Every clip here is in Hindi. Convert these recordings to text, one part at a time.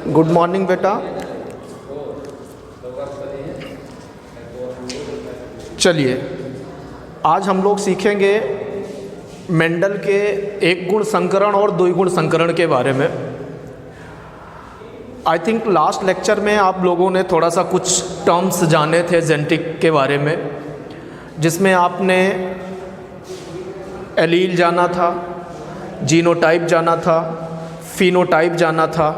गुड मॉर्निंग बेटा। चलिए आज हम लोग सीखेंगे मेंडल के एक गुण संकरण और द्विगुण संकरण के बारे में। आई थिंक लास्ट लेक्चर में आप लोगों ने थोड़ा सा कुछ टर्म्स जाने थे जेनेटिक के बारे में, जिसमें आपने एलील जाना था, जीनोटाइप जाना था, फिनोटाइप जाना था,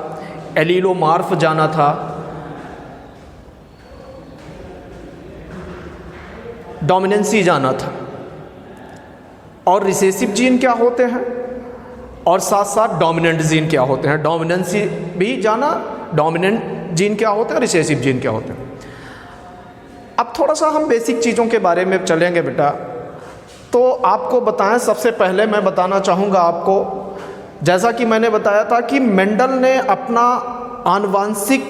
एलीलोमार्फ जाना था, डोमिनेंसी जाना था, और रिसेसिव जीन क्या होते हैं और साथ साथ डोमिनेंट जीन क्या होते हैं। डोमिनेंसी भी जाना, डोमिनेंट जीन क्या होते हैं, रिसेसिव जीन क्या होते हैं। अब थोड़ा सा हम बेसिक चीज़ों के बारे में चलेंगे बेटा। तो आपको बताएं, सबसे पहले मैं बताना चाहूँगा आपको, जैसा कि मैंने बताया था कि मेंडल ने अपना आनुवांशिक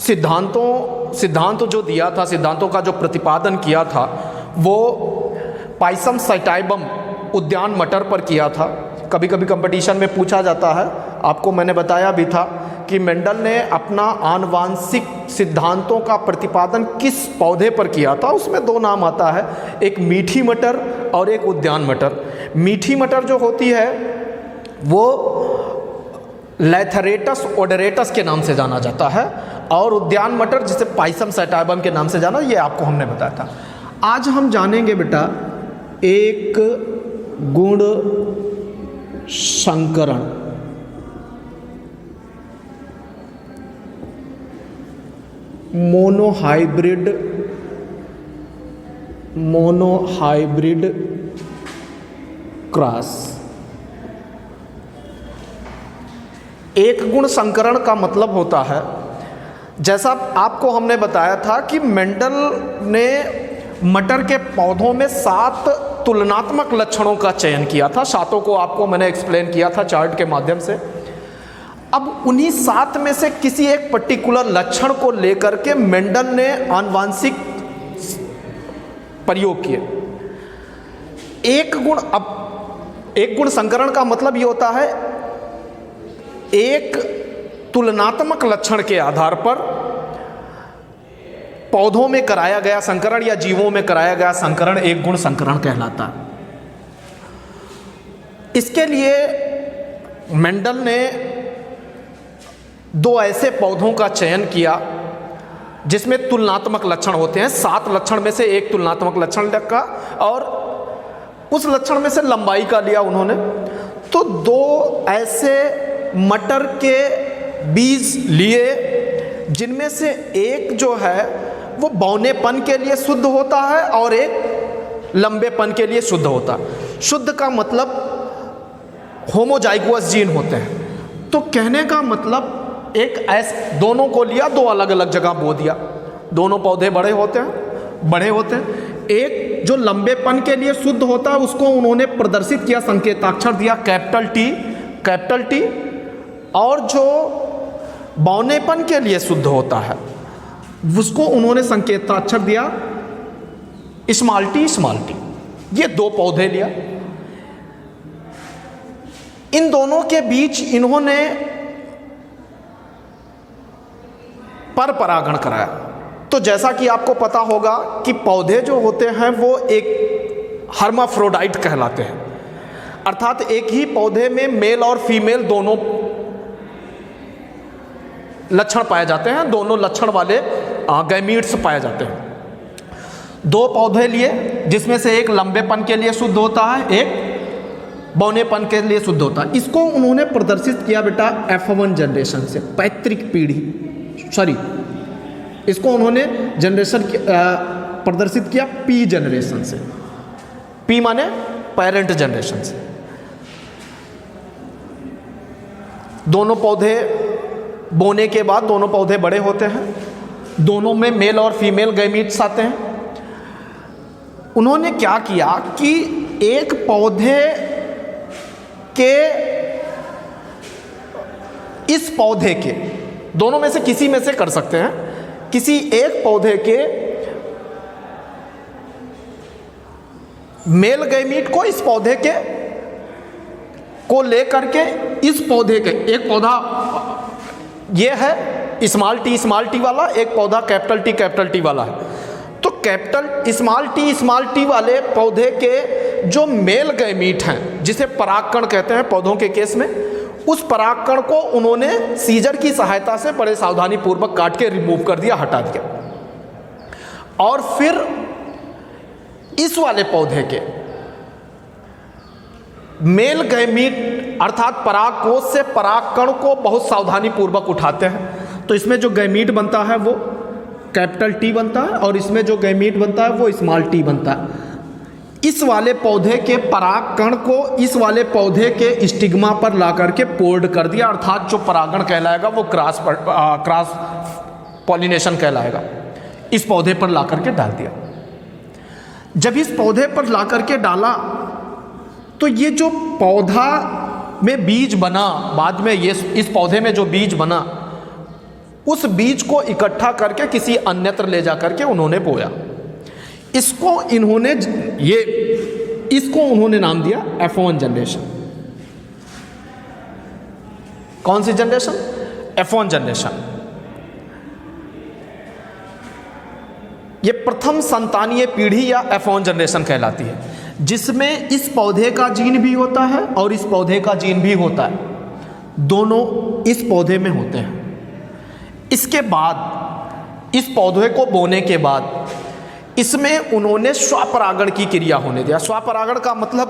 सिद्धांत जो दिया था, सिद्धांतों का जो प्रतिपादन किया था, वो पाइसम सैटाइबम उद्यान मटर पर किया था। कभी कभी कंपटीशन में पूछा जाता है, आपको मैंने बताया भी था कि मेंडल ने अपना आनुवांशिक सिद्धांतों का प्रतिपादन किस पौधे पर किया था। उसमें दो नाम आता है, एक मीठी मटर और एक उद्यान मटर। मीठी मटर जो होती है वो लैथरेटस ओडरेटस के नाम से जाना जाता है, और उद्यान मटर जिसे पाइसम सैटाइबम के नाम से जाना, ये आपको हमने बताया था। आज हम जानेंगे बेटा एक गुण संकरण। Monohybrid cross. एक गुण संकरण का मतलब होता है, जैसा आपको हमने बताया था कि मेंडल ने मटर के पौधों में 7 तुलनात्मक लक्षणों का चयन किया था। 7 को आपको मैंने एक्सप्लेन किया था चार्ट के माध्यम से। अब उन्हीं 7 में से किसी एक पर्टिकुलर लक्षण को लेकर के मेंडल ने आनुवांशिक प्रयोग किए। एक गुण संकरण का मतलब ये होता है, एक तुलनात्मक लक्षण के आधार पर पौधों में कराया गया संकरण या जीवों में कराया गया संकरण एक गुण संकरण कहलाता है। इसके लिए मेंडल ने 2 ऐसे पौधों का चयन किया जिसमें तुलनात्मक लक्षण होते हैं। 7 लक्षण में से एक तुलनात्मक लक्षण का, और उस लक्षण में से लंबाई का लिया उन्होंने। तो 2 ऐसे मटर के बीज लिए जिनमें से एक जो है वो बौनेपन के लिए शुद्ध होता है और एक लंबेपन के लिए शुद्ध होता है। शुद्ध का मतलब होमोजाइगोस जीन होते हैं। तो कहने का मतलब एक ऐसे दोनों को लिया, 2 अलग अलग जगह बो दिया। दोनों पौधे बड़े होते हैं। एक जो लंबेपन के लिए शुद्ध होता है उसको उन्होंने प्रदर्शित किया, संकेताक्षर दिया कैपिटल टी, और जो बौनेपन के लिए शुद्ध होता है उसको उन्होंने संकेताक्षर दिया स्मॉल टी। ये 2 पौधे लिया। इन दोनों के बीच इन्होंने पर परागण कराया। तो जैसा कि आपको पता होगा कि पौधे जो होते हैं वो एक हर्माफ्रोडाइट कहलाते हैं, अर्थात एक ही पौधे में मेल और फीमेल दोनों लक्षण पाए जाते हैं, दोनों लक्षण वाले गैमीट्स पाए जाते हैं। 2 पौधे लिए जिसमें से एक लंबेपन के लिए शुद्ध होता है, एक बौनेपन के लिए शुद्ध होता है। इसको उन्होंने प्रदर्शित किया बेटा F1 जनरेशन से, पैतृक पीढ़ी, इसको उन्होंने प्रदर्शित किया P जनरेशन से। P माने पेरेंट जनरेशन से। दोनों पौधे बोने के बाद दोनों पौधे बड़े होते हैं, दोनों में मेल और फीमेल गैमीट्स आते हैं। उन्होंने क्या किया कि एक पौधे के इस पौधे के दोनों में से किसी में से कर सकते हैं, किसी एक पौधे के मेल गैमीट को इस पौधे के को लेकर के इस पौधे के, एक पौधा ये है स्मॉल टी वाला, एक पौधा कैपिटल टी वाला है। तो कैपिटल स्मॉल टी वाले पौधे के जो मेल गैमीट हैं, जिसे परागकण कहते हैं पौधों के केस में, उस परागकण को उन्होंने सीजर की सहायता से बड़े सावधानी पूर्वक काट के रिमूव कर दिया, हटा दिया। और फिर इस वाले पौधे के मेल गैमीट अर्थात परागकोश से परागकण को बहुत सावधानी पूर्वक उठाते हैं। तो इसमें जो गैमीट बनता है वो कैपिटल टी बनता है, और इसमें जो गैमीट बनता है वो स्मॉल टी बनता है। इस वाले पौधे के परागकण को इस वाले पौधे के स्टिग्मा पर ला करके पोर्ड कर दिया, अर्थात जो परागण कहलाएगा वो क्रॉस पॉलिनेशन कहलाएगा। इस पौधे पर ला करके डाल दिया। जब इस पौधे पर ला करके डाला तो ये जो पौधा में बीज बना, बाद में ये इस पौधे में जो बीज बना, उस बीज को इकट्ठा करके किसी अन्यत्र ले जा करके उन्होंने बोया। इसको उन्होंने नाम दिया F1 जनरेशन। कौन सी जनरेशन? F1 generation. ये प्रथम संतानीय पीढ़ी या F1 जनरेशन कहलाती है, जिसमें इस पौधे का जीन भी होता है और इस पौधे का जीन भी होता है, दोनों इस पौधे में होते हैं। इसके बाद इस पौधे को बोने के बाद इसमें उन्होंने स्वपरागण की क्रिया होने दिया। स्वपरागण का मतलब,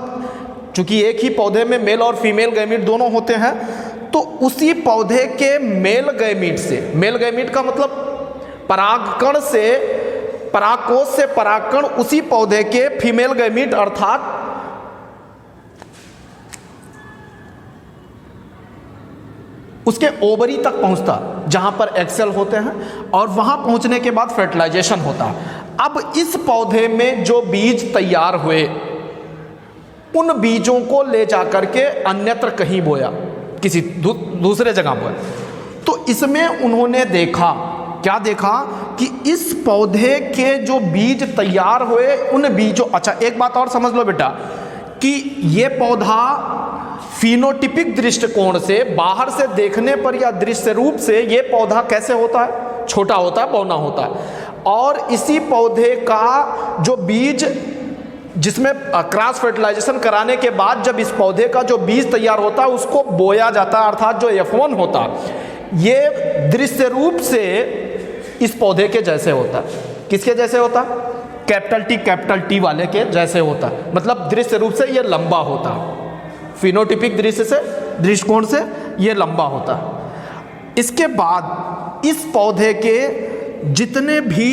चूंकि एक ही पौधे में मेल और फीमेल गैमीट दोनों होते हैं, तो उसी पौधे के मेल गैमीट से, मेल गैमीट का मतलब परागकण से, परागकोश से परागकण उसी पौधे के फीमेल गैमीट अर्थात उसके ओवरी तक पहुंचता, जहां पर एक्सेल होते हैं, और वहां पहुंचने के बाद फर्टिलाइजेशन होता है। अब इस पौधे में जो बीज तैयार हुए, उन बीजों को ले जाकर के अन्यत्र कहीं बोया, किसी दूसरे जगह बोया। तो इसमें उन्होंने देखा, क्या देखा कि इस पौधे के जो बीज तैयार हुए, उन बीजों, अच्छा एक बात और समझ लो बेटा, कि ये पौधा फिनोटिपिक दृष्टिकोण से, बाहर से देखने पर या दृश्य रूप से ये पौधा कैसे होता है? छोटा होता है, बौना होता है। और इसी पौधे का जो बीज, जिसमें क्रॉस फर्टिलाइजेशन कराने के बाद जब इस पौधे का जो बीज तैयार होता है उसको बोया जाता है, अर्थात जो F1 होता है, ये दृश्य रूप से इस पौधे के जैसे होता है। किसके जैसे होता है? कैपिटल टी वाले के जैसे होता है, मतलब दृश्य रूप से ये लंबा होता है, फिनोटिपिक दृष्टिकोण से ये लंबा होता है। इसके बाद इस पौधे के जितने भी,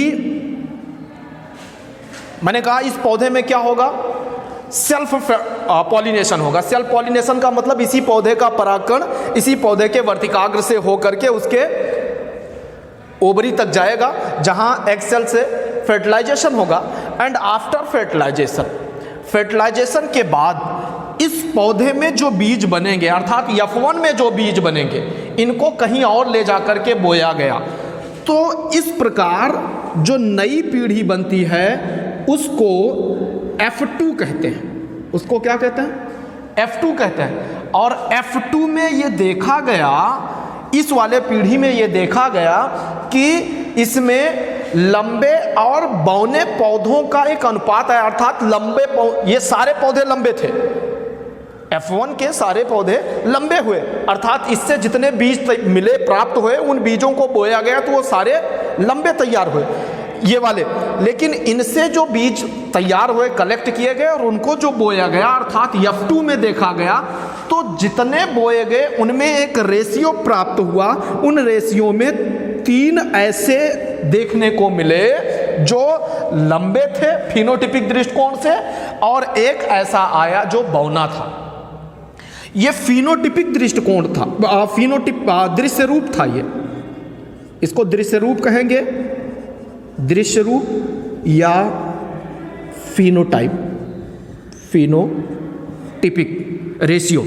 मैंने कहा इस पौधे में क्या होगा? सेल्फ पॉलिनेशन होगा। सेल्फ पॉलिनेशन का मतलब इसी पौधे का परागकण इसी पौधे के वर्तिकाग्र से होकर के उसके ओवरी तक जाएगा, जहां एक्सेल से फर्टिलाइजेशन होगा। एंड आफ्टर फर्टिलाइजेशन के बाद इस पौधे में जो बीज बनेंगे, अर्थात F1 में जो बीज बनेंगे, इनको कहीं और ले जाकर के बोया गया। तो इस प्रकार जो नई पीढ़ी बनती है उसको F2 कहते हैं। उसको क्या कहते हैं? F2 कहते हैं। और F2 में ये देखा गया, इस वाले पीढ़ी में ये देखा गया कि इसमें लंबे और बौने पौधों का एक अनुपात है, अर्थात ये सारे पौधे लंबे थे, F1 के सारे पौधे लंबे हुए, अर्थात इससे जितने बीज मिले, प्राप्त हुए, उन बीजों को बोया गया तो वो सारे लंबे तैयार हुए, ये वाले। लेकिन इनसे जो बीज तैयार हुए, कलेक्ट किए गए और उनको जो बोया गया, अर्थात F2 में देखा गया, तो जितने बोए गए उनमें एक रेशियो प्राप्त हुआ। उन रेशियो में 3 ऐसे देखने को मिले जो लंबे थे फिनोटिपिक दृष्टिकोण से, और एक ऐसा आया जो बौना था। ये फिनोटिपिक दृष्टिकोण था, दृश्य रूप था। ये इसको दृश्य रूप कहेंगे, दृश्य रूप या फिनोटिपिक रेशियो।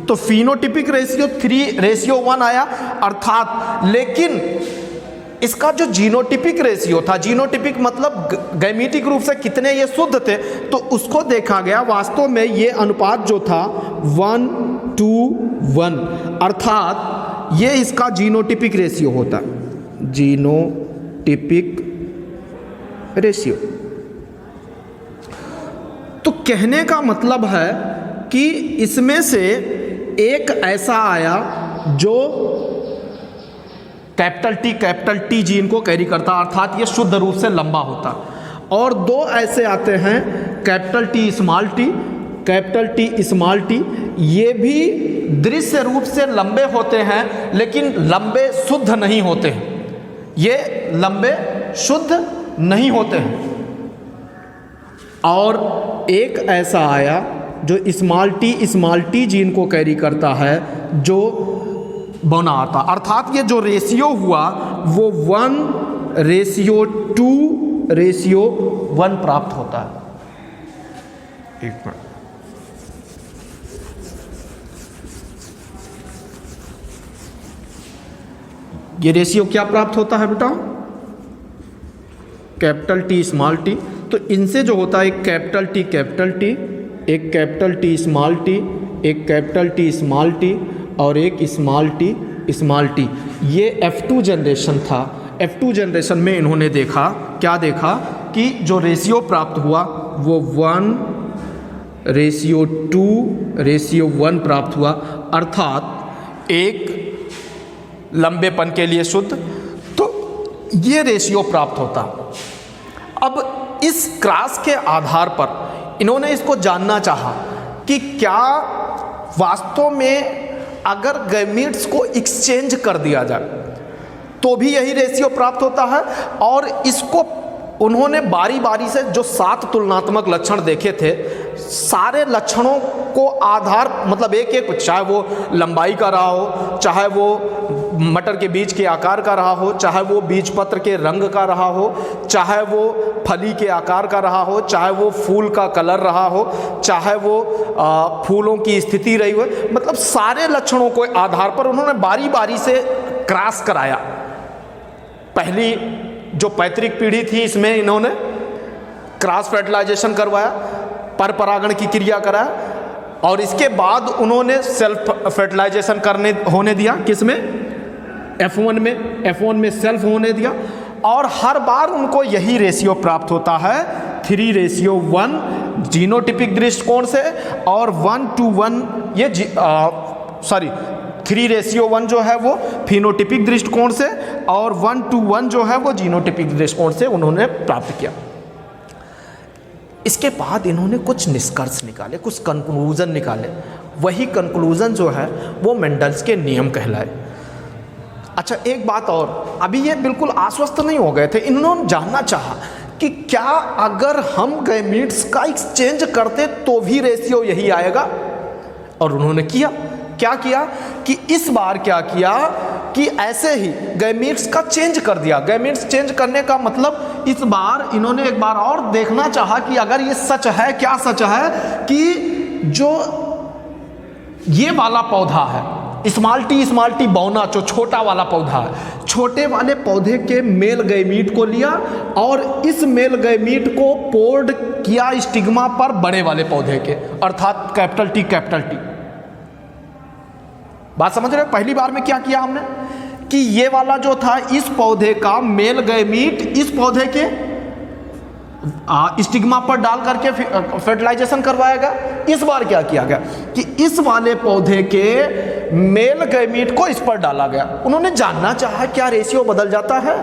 तो फिनोटिपिक रेशियो 3:1 आया, अर्थात, लेकिन इसका जो जीनोटिपिक रेशियो था, जीनोटिपिक मतलब गैमीटिक रूप से कितने ये शुद्ध थे, तो उसको देखा गया। वास्तव में ये अनुपात जो था 1:1, अर्थात ये इसका जीनोटिपिक रेशियो होता है, जीनोटिपिक रेशियो। तो कहने का मतलब है कि इसमें से एक ऐसा आया जो कैपिटल टी जीन को कैरी करता, अर्थात ये शुद्ध रूप से लंबा होता, और दो ऐसे आते हैं कैपिटल टी स्मॉल टी, ये भी दृश्य रूप से लंबे होते हैं लेकिन लंबे शुद्ध नहीं होते हैं, ये लंबे शुद्ध नहीं होते हैं। और एक ऐसा आया जो स्मॉल टी जीन को कैरी करता है, जो बना आता, अर्थात ये जो रेशियो हुआ वो 1:2:1 प्राप्त होता है। एक मिनट, ये रेशियो क्या प्राप्त होता है बेटा? Capital T small T. तो इनसे जो होता है एक कैपिटल टी, एक कैपिटल टी स्मॉल टी, एक कैपिटल टी स्मॉल टी और एक स्मॉल टी। ये F2 जनरेशन था। F2 जनरेशन में इन्होंने देखा, क्या देखा कि जो रेशियो प्राप्त हुआ वो 1:2:1 प्राप्त हुआ, अर्थात एक लंबेपन के लिए शुद्ध, तो ये रेशियो प्राप्त होता। अब इस क्रॉस के आधार पर इन्होंने इसको जानना चाहा कि क्या वास्तव में अगर गैमीट्स को एक्सचेंज कर दिया जाए तो भी यही रेशियो प्राप्त होता है। और इसको उन्होंने बारी बारी से जो 7 तुलनात्मक लक्षण देखे थे, सारे लक्षणों को आधार मतलब एक चाहे वो लंबाई का रहा हो, चाहे वो मटर के बीज के आकार का रहा हो, चाहे वो बीज पत्र के रंग का रहा हो, चाहे वो फली के आकार का रहा हो, चाहे वो फूल का कलर रहा हो, चाहे वो फूलों की स्थिति रही हो, मतलब सारे लक्षणों के आधार पर उन्होंने बारी बारी से क्रॉस कराया। पहली जो पैतृक पीढ़ी थी इसमें इन्होंने क्रॉस फर्टिलाइजेशन करवाया, पर परागण की क्रिया कराया, और इसके बाद उन्होंने सेल्फ फर्टिलाइजेशन होने दिया। किसमें? F1 में सेल्फ होने दिया, और हर बार उनको यही रेशियो प्राप्त होता है 3:1 जीनोटिपिक दृष्टिकोण से, और 1:1 ये 3:1 जो है वो फिनोटिपिक दृष्टिकोण से, और 1:1 जो है वो जीनोटिपिक दृष्टिकोण से उन्होंने प्राप्त किया। इसके बाद इन्होंने कुछ निष्कर्ष निकाले, कुछ कंक्लूजन निकाले। वही कंक्लूजन जो है वो मेंडल्स के नियम कहलाए। अच्छा, एक बात और, अभी ये बिल्कुल आश्वस्त नहीं हो गए थे, इन्होंने जानना चाहा कि क्या अगर हम गैमीट्स का एक्सचेंज करते तो भी रेशियो यही आएगा, और उन्होंने क्या किया कि इस बार क्या किया कि ऐसे ही गैमीट्स का चेंज कर दिया। गैमीट्स चेंज करने का मतलब इस बार इन्होंने एक बार और देखना चाहा कि अगर ये सच है, क्या सच है कि जो ये वाला पौधा है स्मॉल टी बौना, जो छोटा वाला पौधा है, छोटे वाले पौधे के मेल गैमीट को लिया और इस मेल गैमीट को पोर्ड किया स्टिग्मा पर बड़े वाले पौधे के, अर्थात कैपिटल टी। बात समझ रहे हो? पहली बार में क्या किया हमने कि ये वाला जो था इस पौधे का मेल गैमीट इस पौधे के स्टिग्मा पर डाल करके फर्टिलाइजेशन करवाया गया। इस बार क्या किया गया कि इस वाले पौधे के मेल गैमीट को इस पर डाला गया। उन्होंने जानना चाहा क्या रेशियो बदल जाता है।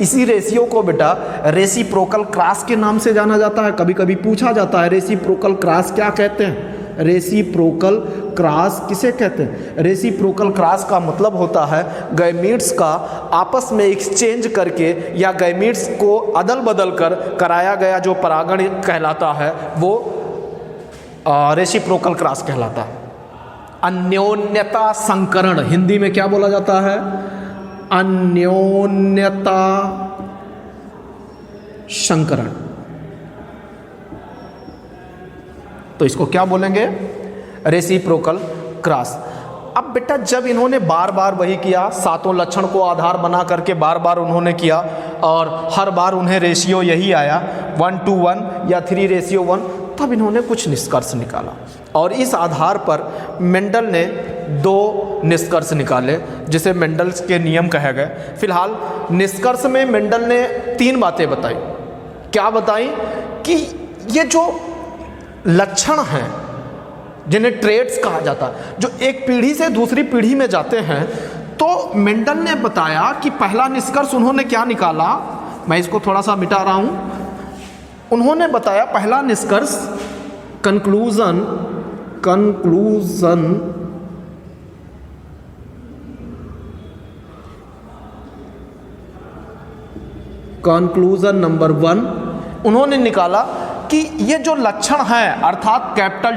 इसी रेशियो को बेटा रेसिप्रोकल क्रॉस के नाम से जाना जाता है। कभी कभी पूछा जाता है रेसिप्रोकल क्रॉस क्या कहते हैं। रेसिप्रोकल क्रॉस किसे कहते हैं? रेसिप्रोकल क्रॉस का मतलब होता है गैमीट्स का आपस में एक्सचेंज करके या गैमीट्स को अदल बदल कर कराया गया जो परागण कहलाता है वो रेसिप्रोकल क्रॉस कहलाता है। अन्योन्यता संकरण हिंदी में क्या बोला जाता है? अन्योन्यता संकरण। तो इसको क्या बोलेंगे? Reciprocal cross. अब बेटा जब इन्होंने बार बार वही किया, सातों लक्षण को आधार बना करके बार बार उन्होंने किया और हर बार उन्हें रेशियो यही आया 1:1 या 3:1, तब इन्होंने कुछ निष्कर्ष निकाला। और इस आधार पर मेंडल ने 2 निष्कर्ष निकाले जिसे मेंडल के नियम कहे गए। फिलहाल निष्कर्ष में मेंडल ने 3 बातें बताई। क्या बताई? कि ये जो लक्षण हैं जिन्हें ट्रेट्स कहा जाता है, जो एक पीढ़ी से दूसरी पीढ़ी में जाते हैं, तो मेंडल ने बताया कि पहला निष्कर्ष उन्होंने क्या निकाला, मैं इसको थोड़ा सा मिटा रहा हूं। उन्होंने बताया पहला निष्कर्ष कंक्लूजन नंबर 1 उन्होंने निकाला कि ये जो लक्षण है, अर्थात कैपिटल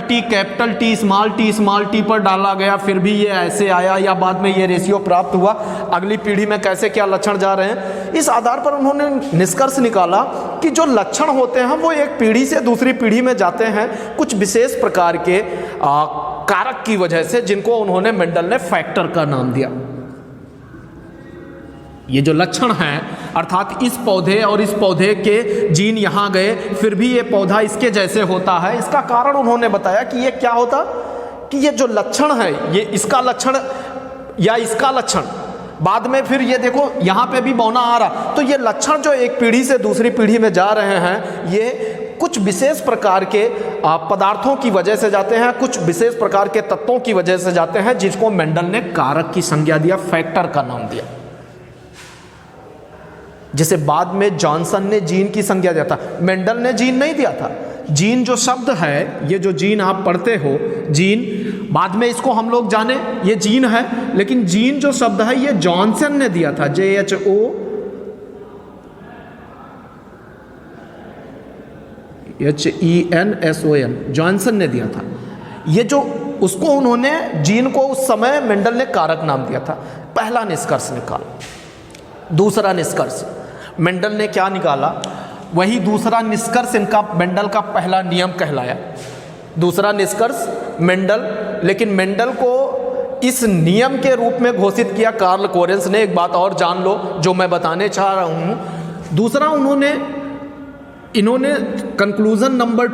टी स्मॉल टी पर डाला गया, फिर भी ये ऐसे आया या बाद में ये रेशियो प्राप्त हुआ, अगली पीढ़ी में कैसे क्या लक्षण जा रहे हैं, इस आधार पर उन्होंने निष्कर्ष निकाला कि जो लक्षण होते हैं वो एक पीढ़ी से दूसरी पीढ़ी में जाते हैं कुछ विशेष प्रकार के कारक की वजह से, जिनको उन्होंने मेंडल ने फैक्टर का नाम दिया। ये जो लक्षण हैं, अर्थात इस पौधे और इस पौधे के जीन यहाँ गए, फिर भी ये पौधा इसके जैसे होता है, इसका कारण उन्होंने बताया कि ये क्या होता, कि ये जो लक्षण है, ये इसका लक्षण या इसका लक्षण, बाद में फिर ये देखो यहाँ पे भी बौना आ रहा, तो ये लक्षण जो एक पीढ़ी से दूसरी पीढ़ी में जा रहे हैं, ये कुछ विशेष प्रकार के पदार्थों की वजह से जाते हैं, कुछ विशेष प्रकार के तत्वों की वजह से जाते हैं, जिसको मेंडल ने कारक की संज्ञा दिया, फैक्टर का नाम दिया, जिसे बाद में जॉनसन ने जीन की संज्ञा दिया था। मेंडल ने जीन नहीं दिया था। जीन जो शब्द है, ये जो जीन आप पढ़ते हो, जीन, बाद में इसको हम लोग जाने ये जीन है, लेकिन जीन जो शब्द है ये जॉनसन ने दिया था, JHONSON, जॉनसन ने दिया था। ये जो उसको उन्होंने जीन को उस समय मेंडल ने कारक नाम दिया था। पहला निष्कर्ष निकाला। दूसरा निष्कर्ष मेंडल ने क्या निकाला, वही दूसरा निष्कर्ष इनका मेंडल का पहला नियम कहलाया। दूसरा निष्कर्ष मेंडल, लेकिन मेंडल को इस नियम के रूप में घोषित किया कार्ल कोरेंस ने। एक बात और जान लो जो मैं बताने चाह रहा हूं। दूसरा इन्होंने कंक्लूजन नंबर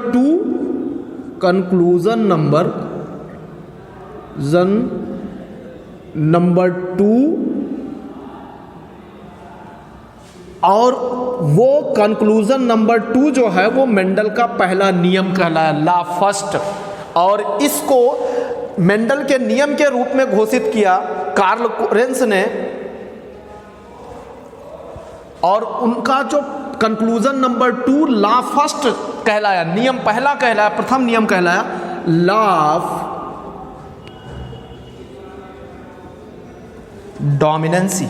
2 और वो कंक्लूजन नंबर 2 जो है वो मेंडल का पहला नियम कहलाया, ला फर्स्ट, और इसको मेंडल के नियम के रूप में घोषित किया कार्ल कोरेंस ने। और उनका जो कंक्लूजन नंबर 2 ला फर्स्ट कहलाया, नियम पहला कहलाया, प्रथम नियम कहलाया law of dominancy.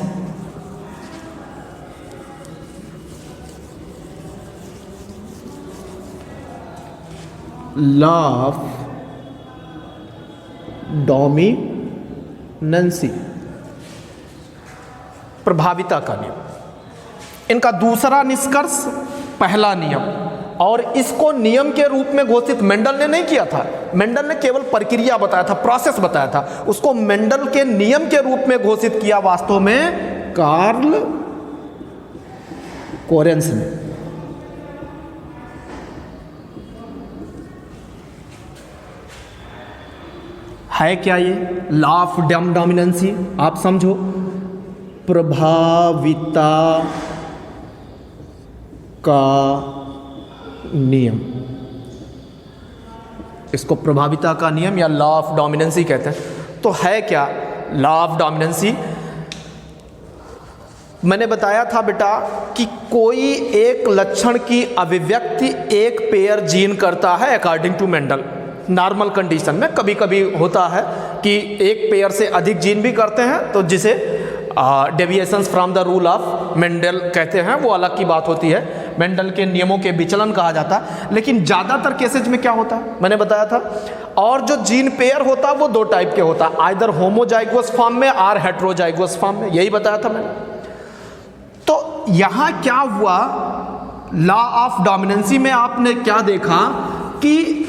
Law of dominancy, प्रभाविता का नियम। इनका दूसरा निष्कर्ष पहला नियम, और इसको नियम के रूप में घोषित मेंडल ने नहीं किया था। मेंडल ने केवल प्रक्रिया बताया था, प्रोसेस बताया था। उसको मेंडल के नियम के रूप में घोषित किया वास्तव में कार्ल कोरेंस ने। है क्या ये लॉ ऑफ डोमिनेंसी? आप समझो, प्रभाविता का नियम, इसको प्रभाविता का नियम या लॉ ऑफ डोमिनेंसी कहते हैं। तो है क्या लॉ ऑफ डोमिनेंसी? मैंने बताया था बेटा कि कोई एक लक्षण की अभिव्यक्ति एक पेयर जीन करता है according to Mendel. Normal condition में कभी कभी होता है कि एक पेयर से अधिक जीन भी करते हैं, तो जिसे deviations from the rule of Mendel कहते हैं, वो अलग की बात होती है, मेंडल के नियमों के विचलन कहा जाता है। लेकिन ज़्यादातर केसेज में क्या होता है मैंने बताया था। और जो जीन पेयर होता है वो 2 टाइप के होता है, आइदर होमोजाइगोस फॉर्म में और हेट्रोजाइगोस फॉर्म में, यही बताया था मैंने। तो यहाँ क्या हुआ, लॉ ऑफ डोमिनेंसी में आपने क्या देखा कि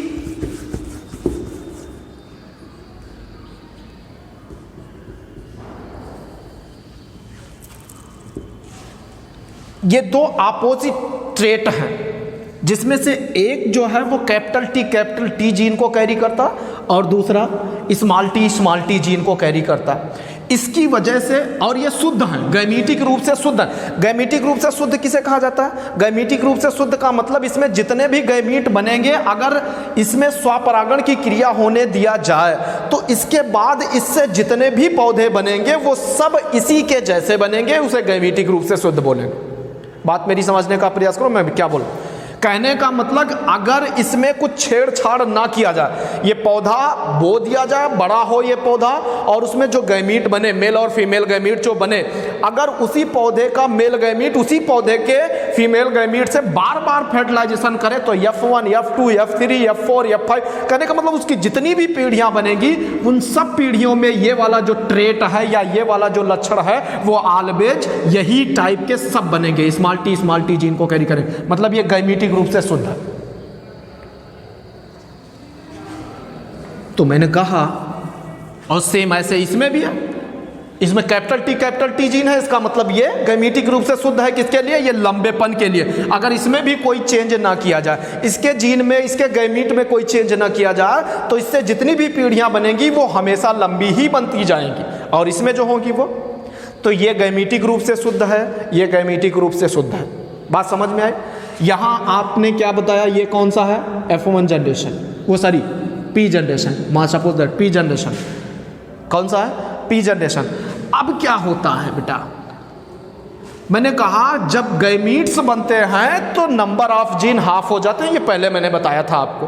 ये 2 अपोजिट ट्रेट हैं, जिसमें से एक जो है वो कैपिटल टी जीन को कैरी करता और दूसरा स्मॉल टी जीन को कैरी करता। इसकी वजह से, और ये शुद्ध हैं, गैमीटिक रूप से शुद्ध है। गैमीटिक रूप से शुद्ध किसे कहा जाता है? गैमीटिक रूप से शुद्ध का मतलब इसमें जितने भी गैमीट बनेंगे, अगर इसमें स्वपरागण की क्रिया होने दिया जाए तो इसके बाद इससे जितने भी पौधे बनेंगे वो सब इसी के जैसे बनेंगे, उसे गैमीटिक रूप से शुद्ध बोलेंगे। बात मेरी समझने का प्रयास करो, मैं क्या बोलूं। कहने का मतलब अगर इसमें कुछ छेड़छाड़ ना किया जाए, ये पौधा बो दिया जाए, बड़ा हो ये पौधा, और उसमें जो गैमीट बने, मेल और फीमेल गैमीट जो बने, अगर उसी पौधे का मेल गैमीट उसी पौधे के फीमेल गैमीट से बार बार फर्टिलाइजेशन करे तो F1, F2, F3, F4, F5, कहने का मतलब उसकी जितनी भी पीढ़ियां बनेगी उन सब पीढ़ियों में ये वाला जो ट्रेट है या ये वाला जो लक्षण है वो ऑलवेज यही टाइप के सब बनेंगे, स्मॉल टी जीन को कैरी करें। मतलब ये गैमीटिक रूप से शुद्ध है। तो मैंने कहा, और सेम ऐसे इसमें भी है, इसमें कैपिटल टी जीन है, इसका मतलब ये गैमीटिक रूप से शुद्ध है। किसके लिए? ये लंबेपन के लिए। अगर इसमें भी कोई चेंज ना किया जाए, इसके जीन में, इसके गैमीट में कोई चेंज ना किया जाए, तो इससे जितनी भी पीढ़ियां बनेंगी वो हमेशा लंबी ही बनती जाएंगी, और इसमें जो होगी वो, तो ये गैमीटिक रूप से शुद्ध है, ये गैमीटिक रूप से शुद्ध है। बात समझ में आई? यहां आपने क्या बताया, ये कौन सा है? F1 जनरेशन, वो सॉरी P जनरेशन, मान सपोज दैट P जनरेशन, कौन सा है? P generation. अब क्या होता है बेटा, मैंने कहा जब गैमीट्स बनते हैं तो नंबर ऑफ जीन हाफ हो जाते हैं, ये पहले मैंने बताया था आपको।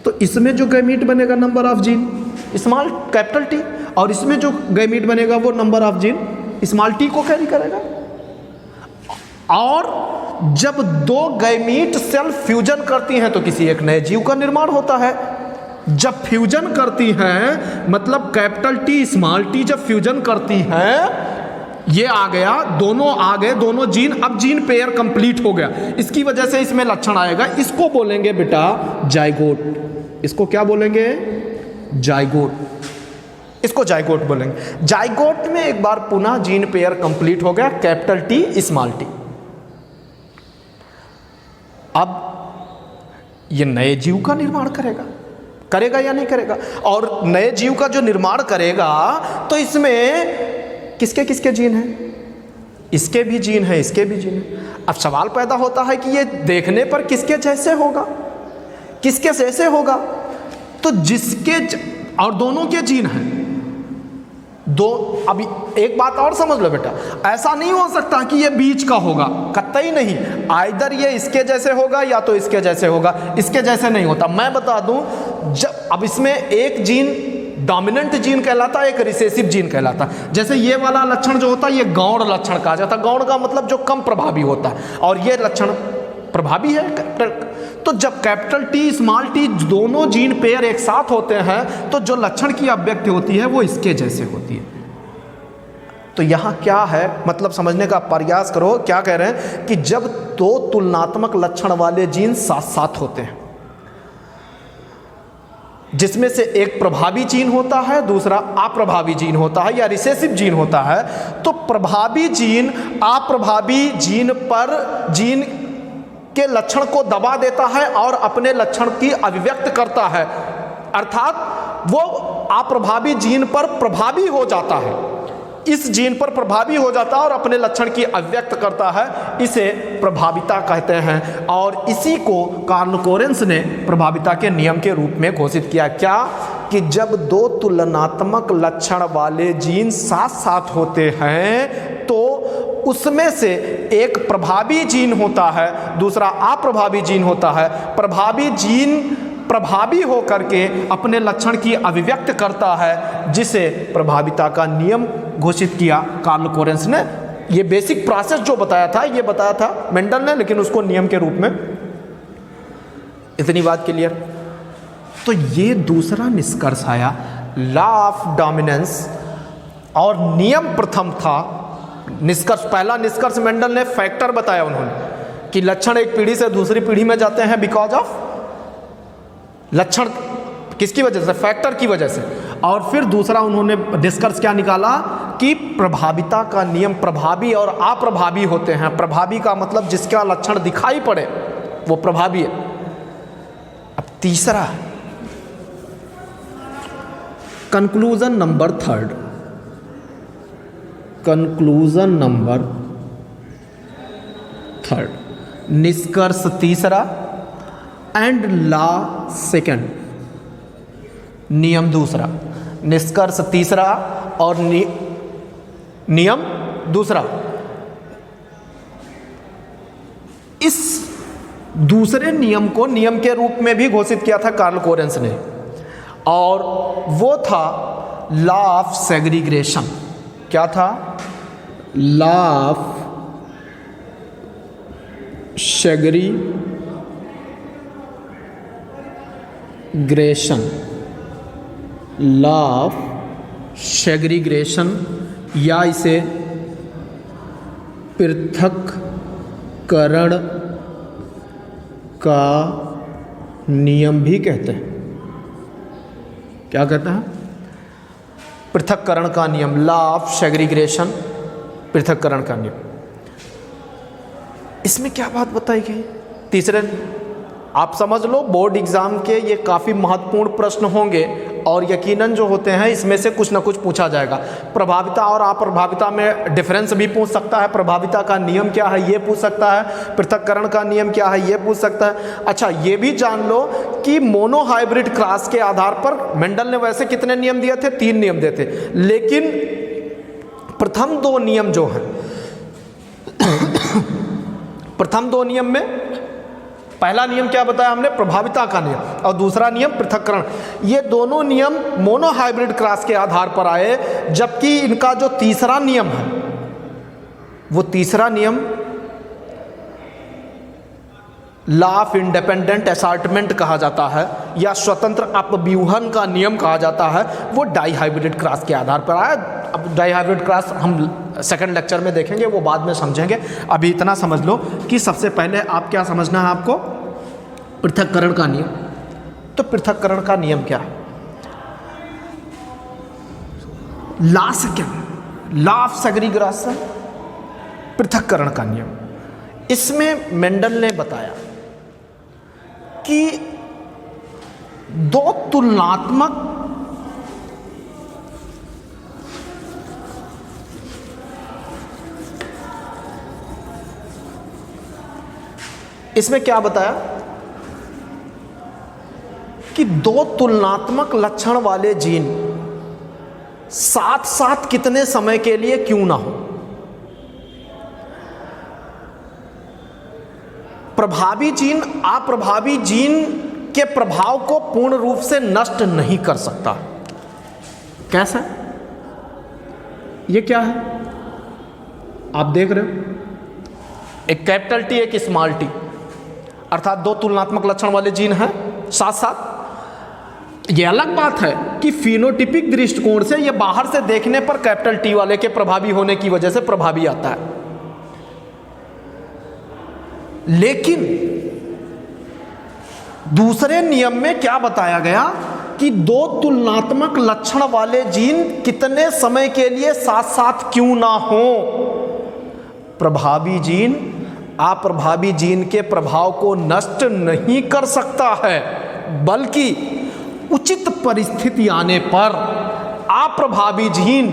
तो इसमें जो गैमीट बनेगा number of gene small capital T, और इसमें जो गैमीट बनेगा वो number of gene small T को कैरी करेगा। और जब दो गैमीट सेल्फ फ्यूजन करती हैं तो किसी एक नए जीव का निर्माण होता है। जब फ्यूजन करती हैं, मतलब कैपिटल टी स्मॉल टी जब फ्यूजन करती हैं, ये आ गया, दोनों आ गए, दोनों जीन, अब जीन पेयर कंप्लीट हो गया, इसकी वजह से इसमें लक्षण आएगा। इसको बोलेंगे बेटा जाइगोट। इसको क्या बोलेंगे? जाइगोट। इसको जाइगोट बोलेंगे। जाइगोट में एक बार पुनः जीन पेयर कंप्लीट हो गया, कैपिटल टी स्मॉल टी। अब ये नए जीव का निर्माण करेगा या नहीं करेगा? और नए जीव का जो निर्माण करेगा तो इसमें किसके किसके जीन हैं? इसके भी जीन है, इसके भी जीन है। अब सवाल पैदा होता है कि ये देखने पर किसके जैसे होगा, किसके जैसे होगा? तो जिसके और दोनों के जीन हैं दो। अभी एक बात और समझ लो बेटा, ऐसा नहीं हो सकता कि ये बीच का होगा, कतई नहीं। आइदर ये इसके जैसे होगा या तो इसके जैसे होगा, इसके जैसे नहीं होता। मैं बता दूं, जब अब इसमें एक जीन डोमिनेंट जीन कहलाता है, एक रिसेसिव जीन कहलाता है। जैसे ये वाला लक्षण जो होता है ये गौण लक्षण कहा जाता है। गौण का मतलब जो कम प्रभावी होता है, और ये लक्षण प्रभावी है। तो जब कैपिटल टी स्मॉल टी दोनों जीन पेयर एक साथ होते हैं तो जो लक्षण की अभिव्यक्ति होती है वो इसके जैसे होती है। तो यहाँ क्या है, मतलब समझने का प्रयास करो। क्या कह रहे हैं कि जब दो तुलनात्मक लक्षण वाले जीन साथ साथ होते हैं, जिसमें से एक प्रभावी जीन होता है, दूसरा अप्रभावी जीन होता है या रिसेसिव जीन होता है, तो प्रभावी जीन अप्रभावी जीन पर जीन के लक्षण को दबा देता है और अपने लक्षण की अभिव्यक्त करता है, अर्थात वो अप्रभावी जीन पर प्रभावी हो जाता है, इस जीन पर प्रभावी हो जाता है और अपने लक्षण की अभिव्यक्त करता है। इसे प्रभाविता कहते हैं, और इसी को कार्ल कोरेंस ने प्रभाविता के नियम के रूप में घोषित किया। क्या? कि जब दो तुलनात्मक लक्षण वाले जीन साथ साथ होते हैं तो उसमें से एक प्रभावी जीन होता है, दूसरा अप्रभावी जीन होता है। प्रभावी जीन प्रभावी होकर के अपने लक्षण की अभिव्यक्त करता है, जिसे प्रभाविता का नियम घोषित किया कार्ल कोरेंस ने। ये बेसिक प्रोसेस जो बताया था, ये बताया था मेंडल ने, लेकिन उसको नियम के रूप में। इतनी बात क्लियर? तो ये दूसरा निष्कर्ष आया, लॉ ऑफ डोमिनेंस। और नियम प्रथम था, निष्कर्ष पहला निष्कर्ष मेंडल ने फैक्टर बताया उन्होंने कि लक्षण एक पीढ़ी से दूसरी पीढ़ी में जाते हैं बिकॉज ऑफ लक्षण, किसकी वजह से? फैक्टर की वजह से। और फिर दूसरा उन्होंने निष्कर्ष क्या निकाला कि प्रभाविता का नियम प्रभावी और अप्रभावी होते हैं। प्रभावी का मतलब जिसका लक्षण दिखाई पड़े वो प्रभावी है। अब तीसरा conclusion number third, conclusion number third, निष्कर्ष तीसरा एंड लॉ सेकंड, नियम दूसरा। निष्कर्ष तीसरा और नियम दूसरा। इस दूसरे नियम को नियम के रूप में भी घोषित किया था कार्ल कोरेंस ने, और वो था लॉ ऑफ सेग्रीग्रेशन। क्या था? लॉ ऑफ सेग्रीग्रेशन, लॉ ऑफ सेग्रीग्रेशन, या इसे पृथक्करण का नियम भी कहते हैं। क्या कहते हैं? पृथक्करण का नियम, लॉ ऑफ सेग्रीग्रेशन, पृथक्करण का नियम। इसमें क्या बात बताई गई? तीसरे, आप समझ लो बोर्ड एग्जाम के ये काफ़ी महत्वपूर्ण प्रश्न होंगे और यकीनन जो होते हैं इसमें से कुछ ना कुछ पूछा जाएगा। प्रभाविता और अप्रभाविता में डिफरेंस भी पूछ सकता है, प्रभाविता का नियम क्या है ये पूछ सकता है, पृथक्करण का नियम क्या है ये पूछ सकता है। अच्छा, ये भी जान लो कि मोनोहाइब्रिड क्रॉस के आधार पर मेंडल ने वैसे कितने नियम दिए थे? 3 नियम दिए थे, लेकिन प्रथम 2 नियम जो हैं प्रथम 2 नियम में पहला नियम क्या बताया हमने? प्रभाविता का नियम, और दूसरा नियम पृथक्करण। ये दोनों नियम मोनोहाइब्रिड क्रॉस के आधार पर आए, जबकि इनका जो तीसरा नियम है वो तीसरा नियम लॉ ऑफ इंडिपेंडेंट असॉर्टमेंट कहा जाता है, या स्वतंत्र अपव्यूहन का नियम कहा जाता है। वो डाईहाइब्रिड क्रॉस के आधार पर आया। अब डाईहाइब्रिड क्रॉस हम सेकंड लेक्चर में देखेंगे, वो बाद में समझेंगे। अभी इतना समझ लो कि सबसे पहले आप क्या समझना है आपको? पृथक्करण का नियम। तो पृथक्करण का नियम क्या है? लॉ सेकंड, लॉ ऑफ सेग्रीग्रेशन, पृथक्करण का नियम। इसमें मेंडल ने बताया कि 2 तुलनात्मक इसमें क्या बताया कि 2 तुलनात्मक लक्षण वाले जीन साथ साथ कितने समय के लिए क्यों ना हो, प्रभावी जीन अप्रभावी जीन के प्रभाव को पूर्ण रूप से नष्ट नहीं कर सकता। कैसा? ये क्या है आप देख रहे हो? एक कैपिटल टी, एक स्मॉल टी, अर्थात 2 तुलनात्मक लक्षण वाले जीन हैं साथ साथ। ये अलग बात है कि फिनोटिपिक दृष्टिकोण से ये बाहर से देखने पर कैपिटल टी वाले के प्रभावी होने की वजह से प्रभावी आता है, लेकिन दूसरे नियम में क्या बताया गया कि 2 तुलनात्मक लक्षण वाले जीन कितने समय के लिए साथ साथ क्यों ना हो। प्रभावी जीन अप्रभावी जीन के प्रभाव को नष्ट नहीं कर सकता है, बल्कि उचित परिस्थिति आने पर अप्रभावी जीन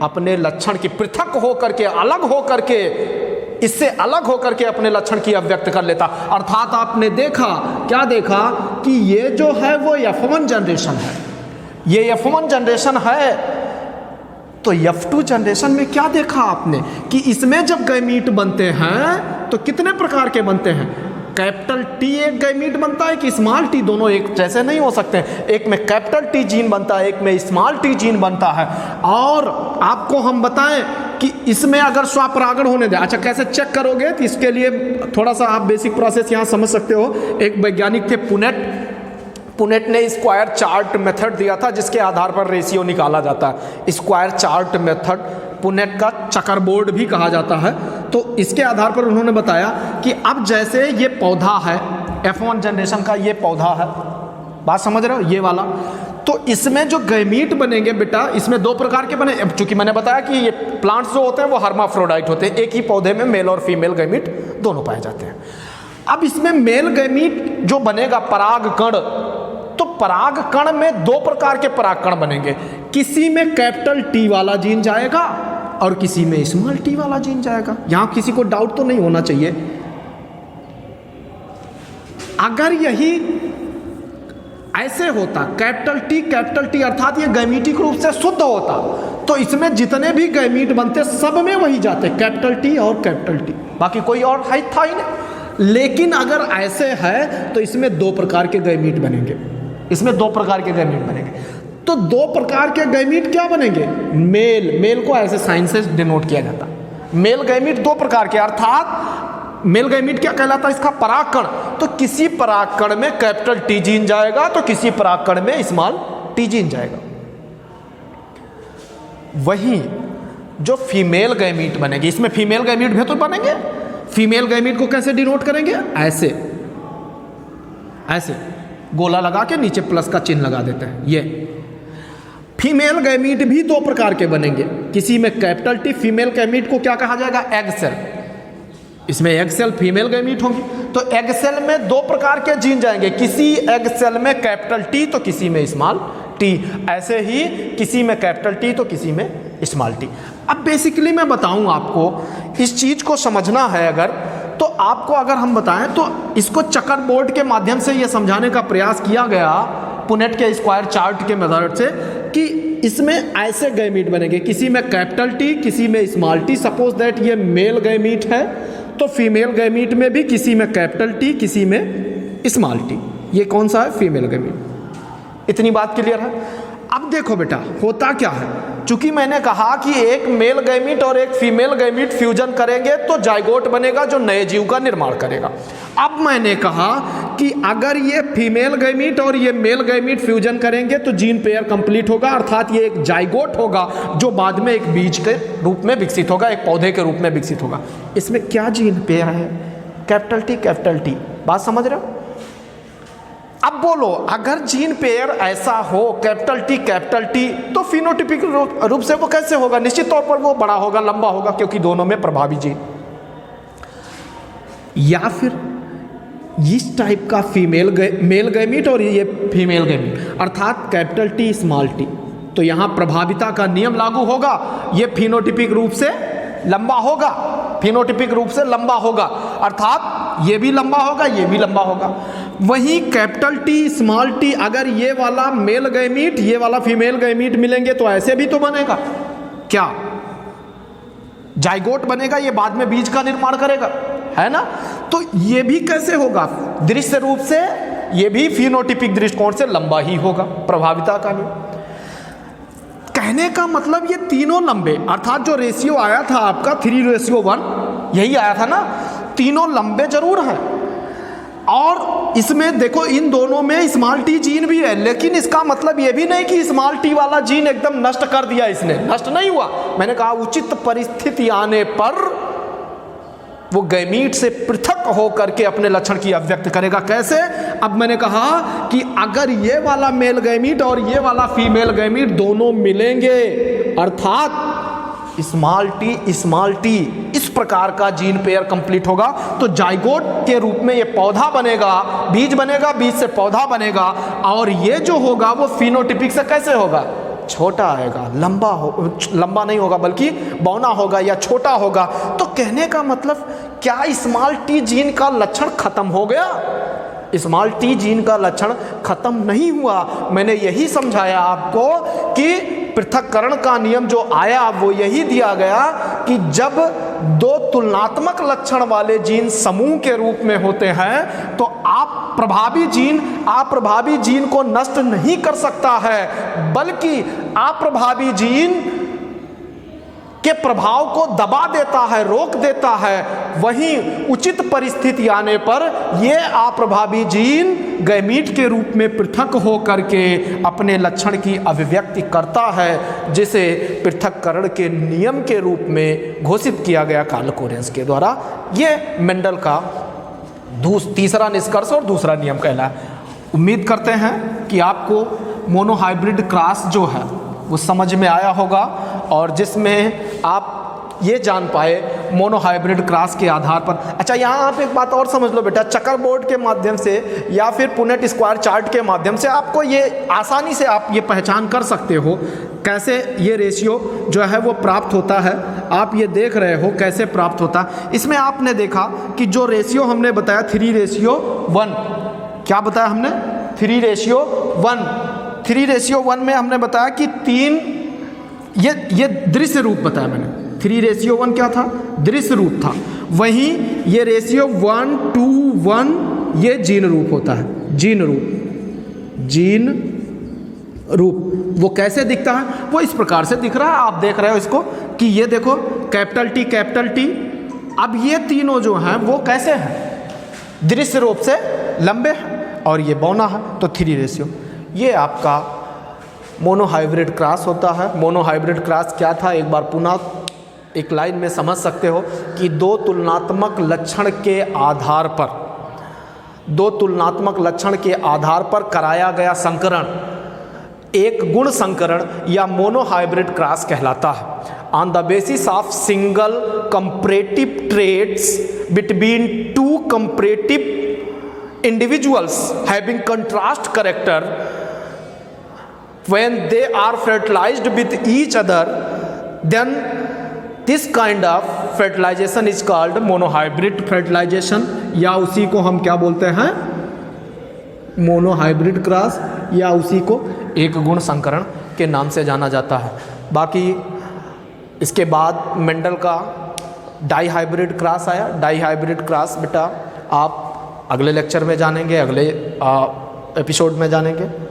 अपने लक्षण की पृथक होकर के, अलग होकर के, इससे अलग होकर के अपने लक्षण की अभिव्यक्त कर लेता। अर्थात आपने देखा, क्या देखा कि ये जो है वो F1 जनरेशन है, ये F1 जनरेशन है। तो F2 जनरेशन में क्या देखा आपने कि इसमें जब गैमीट बनते हैं तो कितने प्रकार के बनते हैं? कैपिटल टी एक गैमीट बनता है कि स्मॉल टी, दोनों एक जैसे नहीं हो सकते। एक में कैपिटल टी जीन बनता है, एक में स्मॉल टी जीन बनता है। और आपको हम बताएं कि इसमें अगर स्वपरागण होने दे, अच्छा कैसे चेक करोगे? तो इसके लिए थोड़ा सा आप बेसिक प्रोसेस यहाँ समझ सकते हो। एक वैज्ञानिक थे पुनेट ने स्क्वायर चार्ट मेथड दिया था, जिसके आधार पर रेशियो निकाला जाता है। स्क्वायर चार्ट मेथड पुनेट का चकर बोर्ड भी कहा जाता है। तो इसके आधार पर उन्होंने बताया कि अब जैसे ये पौधा है F1 जनरेशन का, ये पौधा है, बात समझ रहे हो, ये वाला, तो इसमें जो गैमीट बनेंगे बेटा, इसमें दो प्रकार के बने, चूंकि मैंने बताया कि ये प्लांट्स जो होते हैं वो हर्माफ्रोडाइट होते हैं, एक ही पौधे में मेल और फीमेल गैमीट दोनों पाए जाते हैं। अब इसमें मेल गैमीट जो बनेगा परागकण, तो परागकण में दो प्रकार के परागकण बनेंगे, किसी में कैपिटल टी वाला जीन जाएगा और किसी में स्मॉल टी वाला जीन जाएगा। यहां किसी को डाउट तो नहीं होना चाहिए। अगर यही ऐसे होता कैपिटल टी अर्थात ये गैमीटिक रूप से शुद्ध होता, तो इसमें जितने भी गैमीट बनते सब में वही जाते, कैपिटल टी और कैपिटल टी, बाकी कोई और है था ही नहीं। लेकिन अगर ऐसे है तो इसमें दो प्रकार के गैमीट बनेंगे, इसमें दो प्रकार के गैमीट बनेंगे। तो दो प्रकार के गैमीट क्या बनेंगे? मेल को ऐसे साइन से डिनोट किया जाता, मेल गैमीट दो प्रकार के, अर्थात मेल गैमीट क्या कहलाता है? इसका परागकण। तो किसी परागकण में कैपिटल टी जीन जाएगा तो किसी परागकण में स्मॉल टी जीन जाएगा। वहीं जो फीमेल गैमीट बनेगी, इसमें फीमेल गैमीट भी तो बनेंगे। फीमेल गैमीट को कैसे डिनोट करेंगे? ऐसे गोला लगा के नीचे प्लस का चिन्ह लगा देते हैं। ये फीमेल गैमीट भी दो प्रकार के बनेंगे, किसी में कैपिटल टी। फीमेल गैमीट को क्या कहा जाएगा? Egg cell. इसमें एग सेल फीमेल गैमीट होंगी। तो एग सेल में दो प्रकार के जीन जाएंगे, किसी एग सेल में कैपिटल टी तो किसी में स्मॉल टी, ऐसे ही किसी में कैपिटल टी तो किसी में स्मॉल टी। अब बेसिकली मैं बताऊं आपको, इस चीज को समझना है अगर, तो आपको अगर हम बताएं तो इसको चकर बोर्ड के माध्यम से यह समझाने का प्रयास किया गया पुनेट के स्क्वायर चार्ट के मेथड से कि इसमें ऐसे गैमीट बनेंगे, किसी में कैपिटल टी किसी में स्मॉल टी। सपोज दैट ये मेल गैमीट है तो फीमेल गैमीट में भी किसी में कैपिटल टी किसी में स्मॉल टी। ये कौन सा है? Female gamete. इतनी बात क्लियर है। अब देखो बेटा होता क्या है, चूंकि मैंने कहा कि एक मेल गैमीट और एक फीमेल गैमीट फ्यूजन करेंगे तो जाइगोट बनेगा जो नए जीव का निर्माण करेगा। अब मैंने कहा कि अगर ये फीमेल गैमीट और ये मेल गैमीट फ्यूजन करेंगे तो जीन पेयर कंप्लीट होगा, अर्थात ये एक जाइगोट होगा जो बाद में एक बीज के रूप में विकसित होगा, एक पौधे के रूप में विकसित होगा। इसमें क्या जीन पेयर है? Capital T. बात समझ रहे हो? अब बोलो, अगर जीन पेयर ऐसा हो कैपिटल टी तो फिनोटिपिक रूप से वो कैसे होगा? निश्चित तौर पर वो बड़ा होगा, लंबा होगा, क्योंकि दोनों में प्रभावी जीन। या फिर इस टाइप का मेल गैमीट और ये फीमेल गैमीट, अर्थात कैपिटल टी स्मॉल टी, तो यहां प्रभाविता का नियम लागू होगा। ये फिनोटिपिक रूप से लंबा होगा, फिनोटिपिक रूप से लंबा होगा, अर्थात ये भी लंबा होगा ये भी लंबा होगा। वहीं कैपिटल टी स्मॉल टी, अगर ये वाला मेल गैमीट ये वाला फीमेल गैमीट मिलेंगे तो ऐसे भी तो बनेगा, क्या जाइगोट बनेगा, ये बाद में बीज का निर्माण करेगा, है ना? तो ये भी कैसे होगा? दृश्य रूप से ये भी फिनोटिपिक दृष्टिकोण से लंबा ही होगा, प्रभाविता का नहीं। कहने का मतलब ये तीनों लंबे, अर्थात जो रेशियो आया था आपका 3:1 यही आया था ना, तीनों लंबे जरूर हैं। और इसमें देखो इन दोनों में स्मॉल टी जीन भी है, लेकिन इसका मतलब ये भी नहीं कि स्मॉल टी वाला जीन एकदम नष्ट कर दिया इसने, नष्ट नहीं हुआ। मैंने कहा उचित परिस्थिति आने पर वो गैमीट से पृथक होकर के अपने लक्षण की अभिव्यक्त करेगा। कैसे? अब मैंने कहा कि अगर ये वाला मेल गैमीट और ये वाला फीमेल गैमीट दोनों मिलेंगे, अर्थात स्मॉल टी इस प्रकार का जीन पेयर कंप्लीट होगा, तो जाइगोट के रूप में ये पौधा बनेगा, बीज बनेगा, बीज से पौधा बनेगा। और ये जो होगा वो फिनोटिपिक से कैसे होगा? छोटा आएगा, लंबा नहीं होगा बल्कि बौना होगा या छोटा होगा। तो कहने का मतलब क्या स्मॉल टी जीन का लक्षण खत्म हो गया? स्मॉल टी जीन का लक्षण खत्म नहीं हुआ। मैंने यही समझाया आपको कि पृथक्करण का नियम जो आया वो यही दिया गया कि जब दो तुलनात्मक लक्षण वाले जीन समूह के रूप में होते हैं तो अप्रभावी जीन को नष्ट नहीं कर सकता है, बल्कि अप्रभावी जीन के प्रभाव को दबा देता है, रोक देता है। वहीं उचित परिस्थिति आने पर यह अप्रभावी जीन गैमीट के रूप में पृथक हो करके अपने लक्षण की अभिव्यक्ति करता है, जिसे पृथक्करण के नियम के रूप में घोषित किया गया कार्ल कोरेंस के द्वारा। यह मेंडल का तीसरा निष्कर्ष और दूसरा नियम कहलाया। उम्मीद करते हैं कि आपको मोनोहाइब्रिड क्रॉस जो है वो समझ में आया होगा, और जिसमें आप ये जान पाए मोनोहाइब्रिड क्रॉस के आधार पर। अच्छा, यहाँ आप एक बात और समझ लो बेटा, चकर बोर्ड के माध्यम से या फिर पुनेट स्क्वायर चार्ट के माध्यम से आपको ये आसानी से आप ये पहचान कर सकते हो कैसे ये रेशियो जो है वो प्राप्त होता है। आप ये देख रहे हो कैसे प्राप्त होता है। इसमें आपने देखा कि जो रेशियो हमने बताया 3:1, क्या बताया हमने? 3:1। 3:1 में हमने बताया कि 3, ये दृश्य रूप बताया मैंने। 3:1 क्या था? दृश्य रूप था। वहीं ये रेशियो 1:1 ये जीन रूप होता है। जीन रूप वो कैसे दिखता है? वो इस प्रकार से दिख रहा है, आप देख रहे हो इसको कि ये देखो कैपिटल टी। अब ये तीनों जो हैं वो कैसे हैं? दृश्य रूप से लंबे हैं और ये बौना है, तो 3:। ये आपका मोनोहाइब्रिड क्रॉस होता है। मोनोहाइब्रिड क्रॉस क्या था, एक बार पुनः एक लाइन में समझ सकते हो कि दो तुलनात्मक लक्षण के आधार पर कराया गया संकरण एक गुण संकरण या मोनोहाइब्रिड क्रॉस कहलाता है। On the basis of single comparative traits between two comparative individuals having contrast character when they are fertilized with each other, then this kind of fertilization is called monohybrid fertilization, या उसी को हम क्या बोलते हैं? मोनोहाइब्रिड क्रॉस, या उसी को एक गुण संकरण के नाम से जाना जाता है। बाकी इसके बाद मेंडल का डाईहाइब्रिड क्रॉस आया। डाईहाइब्रिड क्रॉस बेटा आप अगले लेक्चर में जानेंगे, अगले एपिसोड में जानेंगे।